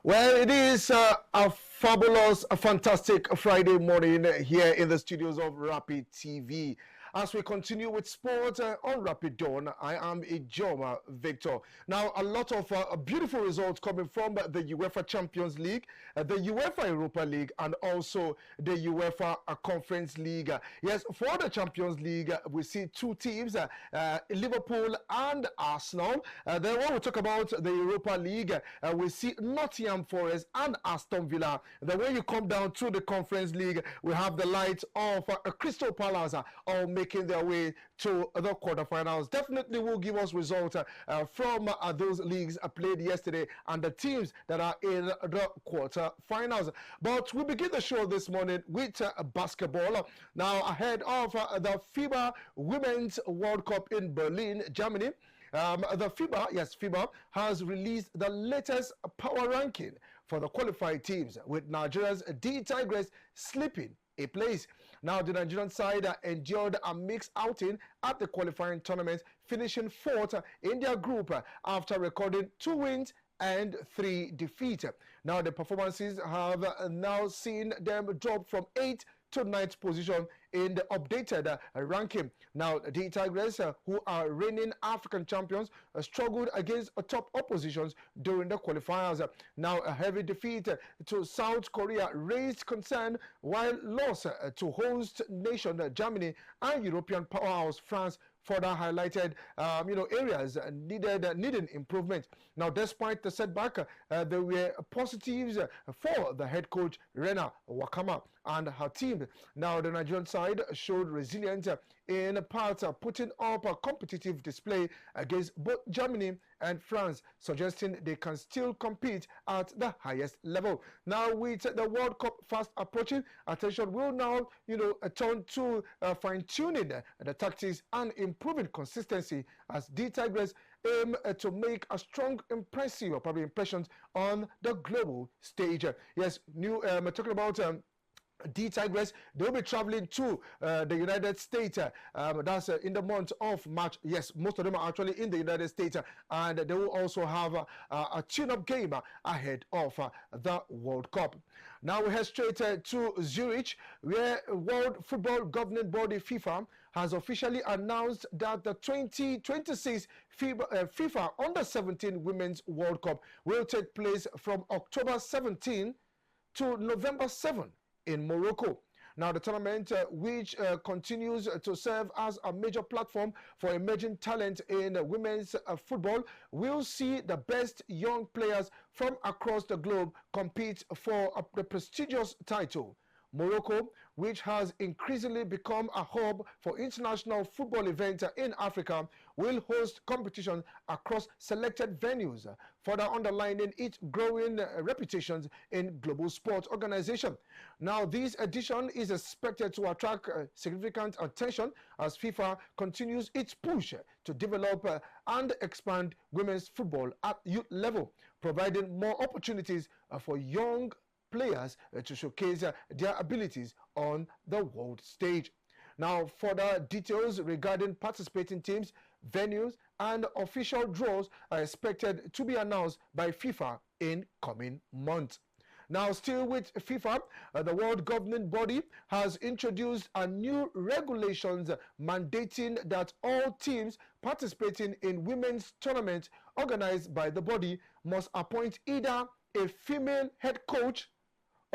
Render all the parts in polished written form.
Well, it is a fabulous, a fantastic Friday morning here in the studios of Rapid TV. As we continue with sport on Rapid Dawn, I am Ijoma Victor. Now, a lot of beautiful results coming from the UEFA Champions League, the UEFA Europa League, and also the UEFA Conference League. Yes, for the Champions League, we see two teams, Liverpool and Arsenal. Then when we talk about the Europa League, we see Nottingham Forest and Aston Villa. Then when you come down to the Conference League, we have the likes of Crystal Palace all making their way to the quarterfinals. Definitely will give us results from those leagues played yesterday and the teams that are in the quarterfinals. But we begin the show this morning with basketball. Now, ahead of the FIBA Women's World Cup in Berlin, Germany, the FIBA has released the latest power ranking for the qualified teams, with Nigeria's DTigress slipping a place. Now, the Nigerian side endured a mixed outing at the qualifying tournament, finishing fourth in their group after recording 2 wins and 3 defeats. Now, the performances have now seen them drop from 8th to 9th position in the updated ranking. Now, the Tigers, who are reigning African champions, struggled against top oppositions during the qualifiers. Now, a heavy defeat to South Korea raised concern, while loss to host nation Germany and European powerhouse France further highlighted areas needing improvement. Now, despite the setback, there were positives for the head coach Rena Wakama and her team. Now, the Nigerian side showed resilience in part putting up a competitive display against both Germany and France, suggesting they can still compete at the highest level. Now, with the World Cup fast approaching, attention will now turn to fine-tuning the tactics and improving consistency as the Tigers aim to make a strong, impressive, or probably impressions on the global stage. Yes, talking about DTigress, they will be traveling to the United States. That's in the month of March. Yes, most of them are actually in the United States, and they will also have a tune-up game ahead of the World Cup. Now we head straight to Zurich, where World Football Governing Body FIFA has officially announced that the 2026 FIFA Under-17 Women's World Cup will take place from October 17 to November 7 in Morocco. Now, the tournament, which continues to serve as a major platform for emerging talent in women's football, will see the best young players from across the globe compete for the prestigious title. Morocco, which has increasingly become a hub for international football events in Africa, will host competition across selected venues, further underlining its growing reputations in global sports organization. Now, this edition is expected to attract significant attention as FIFA continues its push to develop and expand women's football at youth level, providing more opportunities for young players to showcase their abilities on the world stage. Now, further details regarding participating teams, venues, and official draws are expected to be announced by FIFA in coming months. Now, still with FIFA, the world governing body has introduced a new regulations mandating that all teams participating in women's tournaments organized by the body must appoint either a female head coach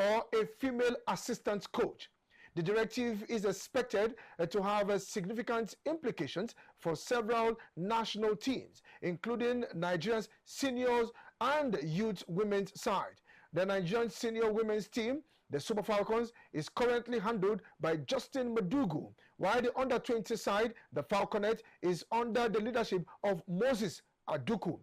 or a female assistant coach. The directive is expected to have significant implications for several national teams, including Nigeria's seniors and youth women's side. The Nigerian senior women's team, the Super Falcons, is currently handled by Justin Madugu, while the under-20 side, the Falconet, is under the leadership of Moses Aduku.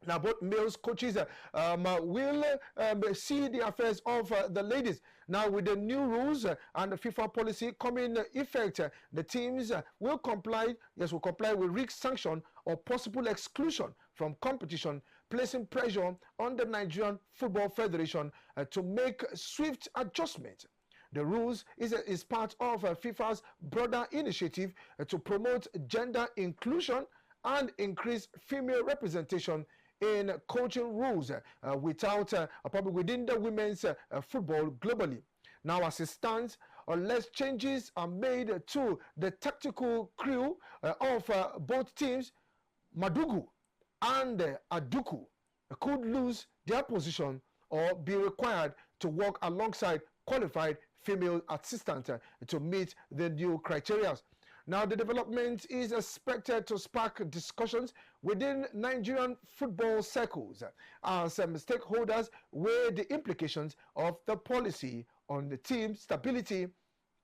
Now, both males coaches will see the affairs of the ladies. Now, with the new rules and the FIFA policy coming into effect, the teams will comply with risk sanction or possible exclusion from competition, placing pressure on the Nigerian Football Federation to make swift adjustments. The rules is part of FIFA's broader initiative to promote gender inclusion and increase female representation in coaching rules probably within the women's football globally. Now, as it stands, unless changes are made to the tactical crew of both teams, Madugu and Aduku could lose their position or be required to work alongside qualified female assistants to meet the new criteria. Now, the development is expected to spark discussions within Nigerian football circles as stakeholders weigh the implications of the policy on the team stability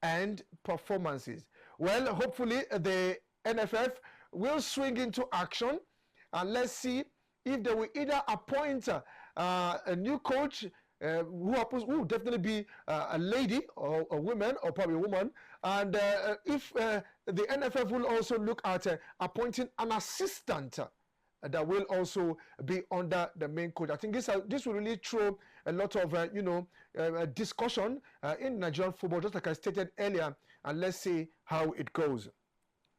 and performances. Well, hopefully the NFF will swing into action, and let's see if they will either appoint a new coach who will definitely be a lady or a woman or probably a woman, and if the NFF will also look at appointing an assistant that will also be under the main coach. I think this will really throw a lot of discussion in Nigerian football, just like I stated earlier, and let's see how it goes.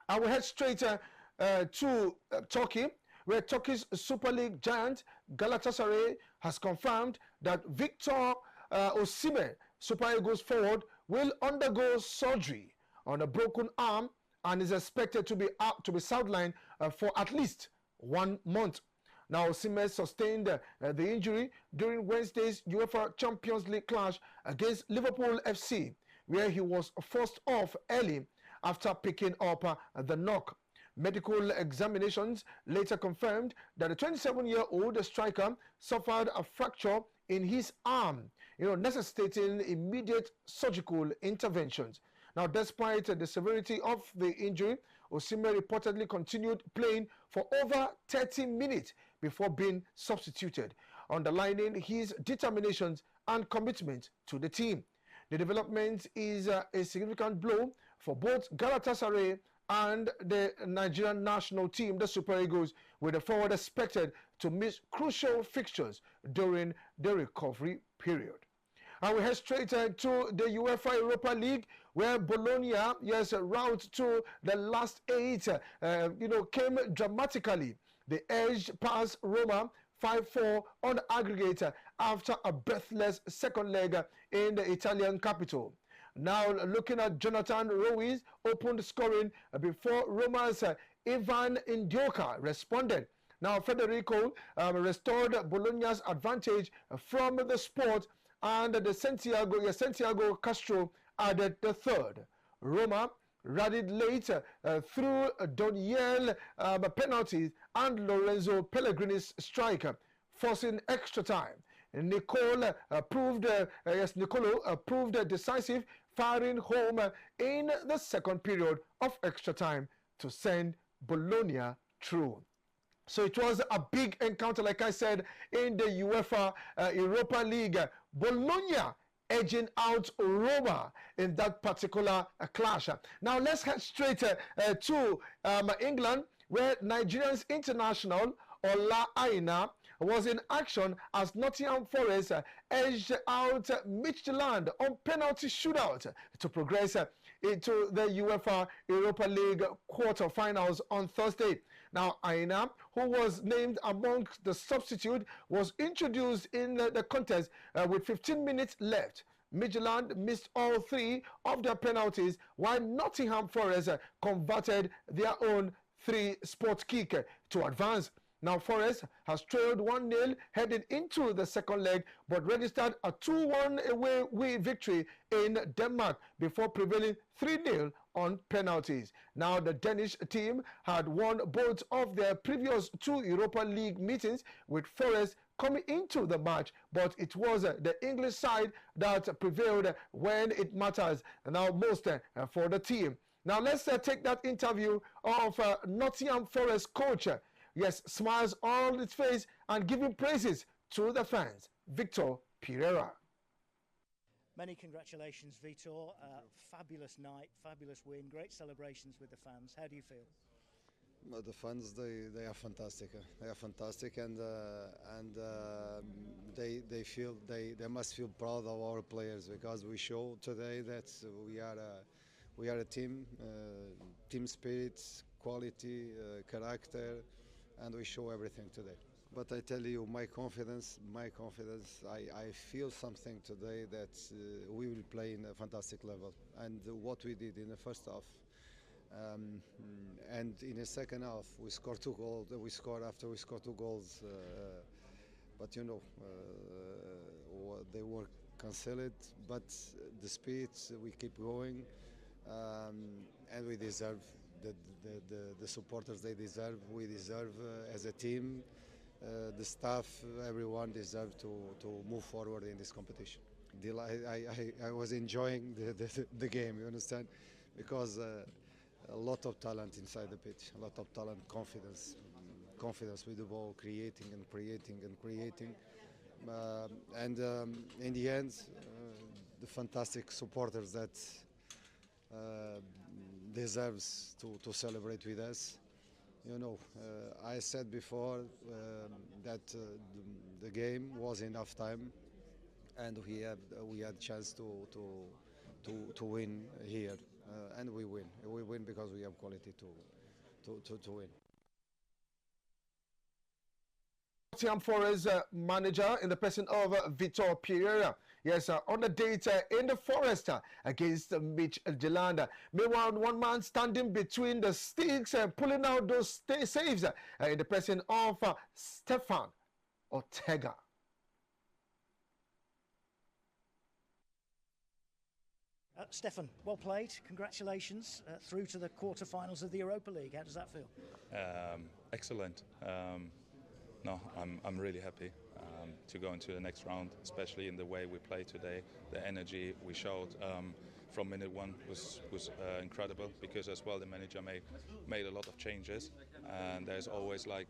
I will head straight to Turkey, where Turkey's Super League giant Galatasaray has confirmed that Vítor Osimhen, Super Eagles forward, will undergo surgery on a broken arm and is expected to be sidelined for at least 1 month. Now, Osimhen sustained the injury during Wednesday's UEFA Champions League clash against Liverpool FC, where he was forced off early after picking up the knock. Medical examinations later confirmed that the 27-year-old striker suffered a fracture in his arm, necessitating immediate surgical interventions. Now, despite the severity of the injury, Osimhen reportedly continued playing for over 30 minutes before being substituted, underlining his determination and commitment to the team. The development is a significant blow for both Galatasaray and the Nigerian national team, the Super Eagles, with the forward expected to miss crucial fixtures during the recovery period. And we head straight to the UEFA Europa League, where Bologna, route to the last 8, came dramatically. They edged past Roma 5-4 on the aggregate after a breathless second leg in the Italian capital. Now, looking at Jonathan Ruiz, opened scoring before Roma's Ivan Indioka responded. Now, Federico restored Bologna's advantage from the spot, and the Santiago Castro added the third. Roma rallied late through Doniel penalties and Lorenzo Pellegrini's strike, forcing extra time. Nicolo proved decisive, firing home in the second period of extra time to send Bologna through. So it was a big encounter, like I said, in the UEFA Europa League. Bologna edging out Roma in that particular clash. Now let's head straight to England, where Nigerian's international Ola Aina was in action as Nottingham Forest edged out Midtjylland on penalty shootout to progress into the UEFA Europa League quarter-finals on Thursday. Now, Aina, who was named among the substitute, was introduced in the contest with 15 minutes left. Midtjylland missed all 3 of their penalties, while Nottingham Forest converted their own 3-spot kick to advance. Now, Forest has trailed 1-0 heading into the second leg, but registered a 2-1 away victory in Denmark before prevailing 3-0 on penalties. Now, the Danish team had won both of their previous 2 Europa League meetings, with Forest coming into the match, but it was the English side that prevailed when it matters now most for the team. Now, let's take that interview of Nottingham Forest coach. Yes, smiles on his face and giving praises to the fans. Vítor Pereira. Many congratulations, Vítor. Fabulous night, fabulous win, great celebrations with the fans. How do you feel? Well, the fans, they are fantastic. They are fantastic, and they must feel proud of our players, because we show today that we are a team, team spirit, quality, character, and we show everything today. But I tell you, my confidence, I feel something today that we will play in a fantastic level. And what we did in the first half, and in the second half, we scored 2 goals. We scored after we scored 2 goals, but you know, they were cancelled. But the speed, we keep going, and we deserve the supporters. They deserve. We deserve as a team. The staff, everyone deserves to move forward in this competition. I was enjoying the game, you understand, because a lot of talent inside the pitch, a lot of talent, confidence with the ball, creating and creating and creating, and in the end, the fantastic supporters that deserves to celebrate with us. You know, I said before that the game was enough time, and we had chance to win here, and we win. We win because we have quality to win. Nottingham Forest manager in the person of Vítor Pereira. Yes, on the date in the Forest against Mitch Deland. Meanwhile, one man standing between the sticks and pulling out those saves in the person of Stefan Ortega. Stefan, well played. Congratulations through to the quarterfinals of the Europa League. How does that feel? Excellent. No, I'm really happy to go into the next round, especially in the way we played today. The energy we showed from minute one was incredible, because as well the manager made a lot of changes, and there's always like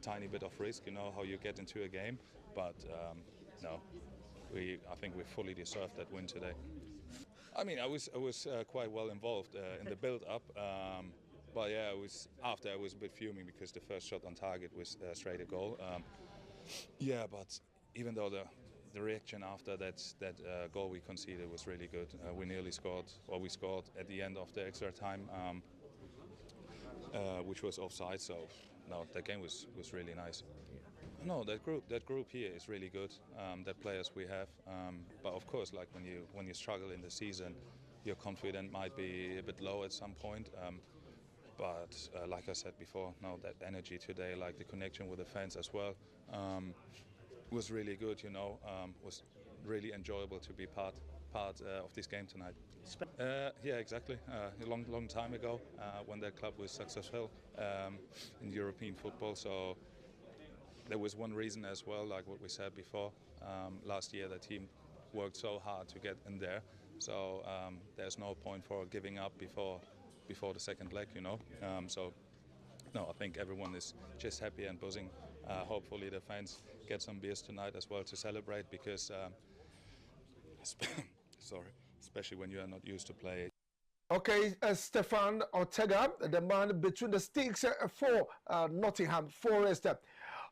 tiny bit of risk, you know, how you get into a game. But no, I think we fully deserved that win today. I mean, I was quite well involved in the build-up. But yeah, I was a bit fuming because the first shot on target was straight a goal. Yeah, but even though the reaction after that goal we conceded was really good, we nearly scored, or we scored at the end of the extra time, which was offside. So no, that game was really nice. No, that group here is really good. The players we have, but of course, like when you struggle in the season, your confidence might be a bit low at some point. But like I said before, no, that energy today, like the connection with the fans as well, was really good. You know, was really enjoyable to be part of this game tonight. Yeah, exactly. A long time ago, when that club was successful in European football. So there was one reason as well, like what we said before. Last year, the team worked so hard to get in there. So there's no point for giving up before the second leg, you know. So no, I think everyone is just happy and buzzing. Hopefully the fans get some beers tonight as well to celebrate, because especially when you are not used to play. Okay, Stefan Ortega, the man between the sticks for Nottingham Forest.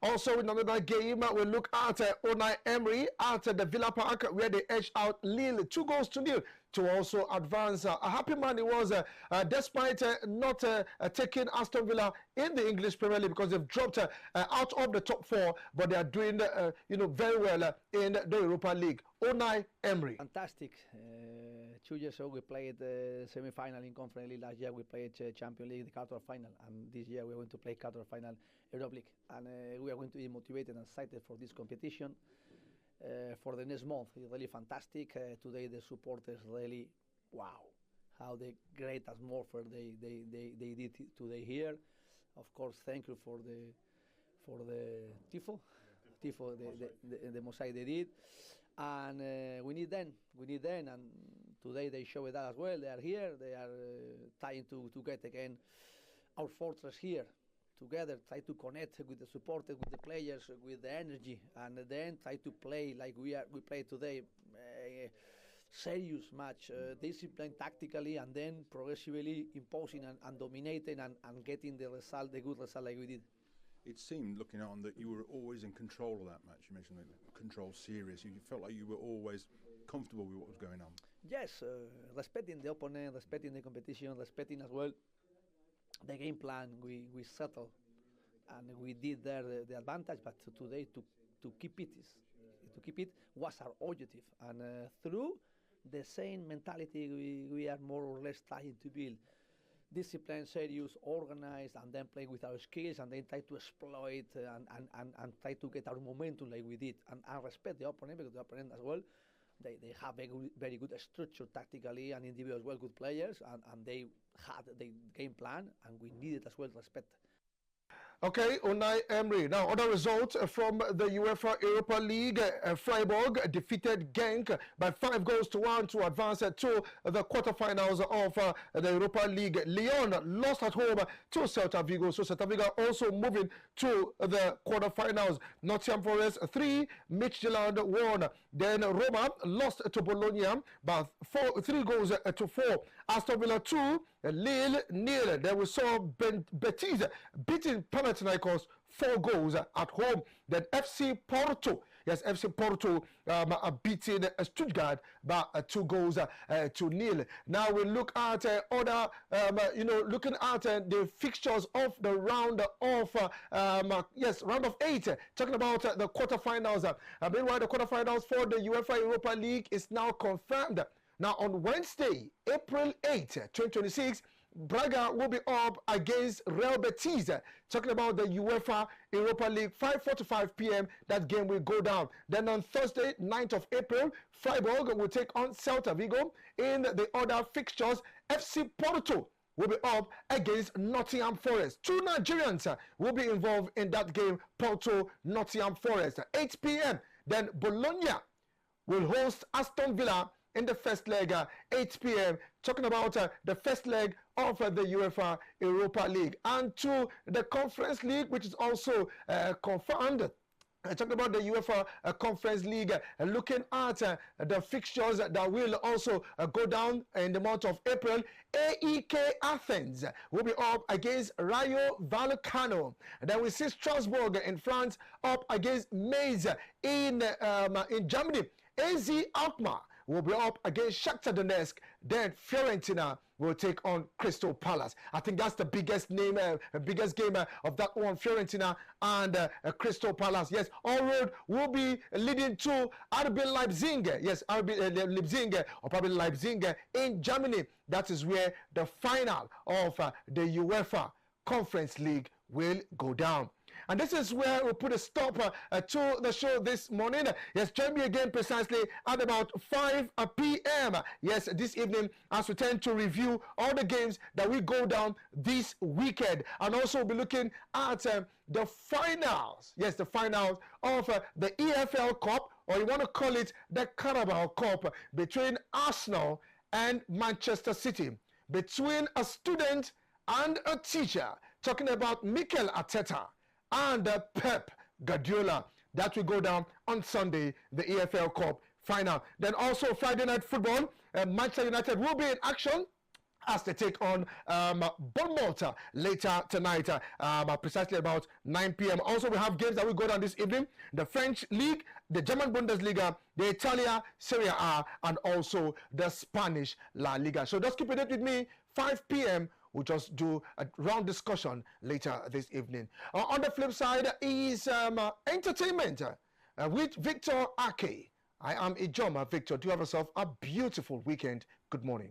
Also in another game, we look at Unai Emery at the Villa Park, where they edged out Lille 2-0 to also advance. A happy man he was, despite not taking Aston Villa in the English Premier League, because they've dropped out of the top 4, but they are doing very well in the Europa League. Unai Emery. Fantastic. 2 years ago we played semi-final in Conference League. Last year we played Champions League, the quarter final, and this year we are going to play quarter final Europa League. And we are going to be motivated and excited for this competition for the next month. It's really fantastic. Today the supporters really, wow, how the great atmosphere they did today here. Of course, thank you for the tifo, the mosaic they did. And we need them, and today they showed that as well. They are here, they are trying to get again our fortress here together, try to connect with the supporters, with the players, with the energy, and then try to play like we play today. Serious match, discipline tactically, and then progressively imposing and dominating and getting the good result like we did. It seemed, looking on, that you were always in control of that match. You mentioned the control serious. You felt like you were always comfortable with what was going on. Yes, respecting the opponent, respecting the competition, respecting as well the game plan we settled and we did there the advantage. But today to keep it was our objective, and through the same mentality we are more or less trying to build. Discipline, serious, organized, and then play with our skills, and then try to exploit and try to get our momentum like we did, and respect the opponent, because the opponent as well, they have very good structure tactically and individually as well, good players, and they had the game plan, and we needed as well respect. Okay, Unai Emery. Now, other results from the UEFA Europa League. Freiburg defeated Genk by 5-1 to advance to the quarterfinals of the Europa League. Lyon lost at home to Celta Vigo. So Celta Vigo also moving to the quarterfinals. Nottingham Forest 3, Midtjylland 1. Then Roma lost to Bologna by 3-4. Aston Villa 2, Lille 0. Then we saw Betis beating Panathinaikos 4 goals at home. Then FC Porto, FC Porto beating Stuttgart by 2 goals to 0. Now we look at other, looking at the fixtures of the round of, round of 8. Talking about the quarterfinals. Meanwhile, the quarterfinals for the UEFA Europa League is now confirmed. Now on Wednesday, April 8, 2026, Braga will be up against Real Betis. Talking about the UEFA Europa League, 5:45 p.m. That game will go down. Then on Thursday, 9th of April, Freiburg will take on Celta Vigo. In the other fixtures, FC Porto will be up against Nottingham Forest. 2 Nigerians will be involved in that game, Porto, Nottingham Forest. 8 p.m. Then Bologna will host Aston Villa in the first leg, 8 p.m. Talking about the first leg of the UEFA Europa League. And to the Conference League, which is also confirmed. Talking about the UEFA Conference League, looking at the fixtures that will also go down in the month of April. AEK Athens will be up against Rayo Vallecano. Then we see Strasbourg in France up against Mainz in Germany. AZ Alkmaar will be up against Shakhtar Donetsk. Then Fiorentina will take on Crystal Palace. I think that's the biggest game of that one, Fiorentina and Crystal Palace. Yes, all road will be leading to RB Leipzig. Yes, RB Leipzig, or probably Leipzig in Germany. That is where the final of the UEFA Conference League will go down. And this is where we'll put a stop to the show this morning. Yes, join me again precisely at about 5 p.m. Yes, this evening, as we tend to review all the games that will go down this weekend. And also we'll be looking at the finals. Yes, the finals of the EFL Cup, or you want to call it the Carabao Cup, between Arsenal and Manchester City. Between a student and a teacher. Talking about Mikel Arteta and Pep Guardiola. That will go down on Sunday, the EFL Cup final. Then also Friday night football, Manchester United will be in action as they take on Bournemouth later tonight, precisely about 9 p.m. Also, we have games that will go down this evening. The French League, the German Bundesliga, the Italia Serie A, and also the Spanish La Liga. So just keep it with me, 5 p.m. We'll just do a round discussion later this evening. On the flip side is entertainment with Victor Ake. I am Ijoma. Victor, do have yourself a beautiful weekend. Good morning.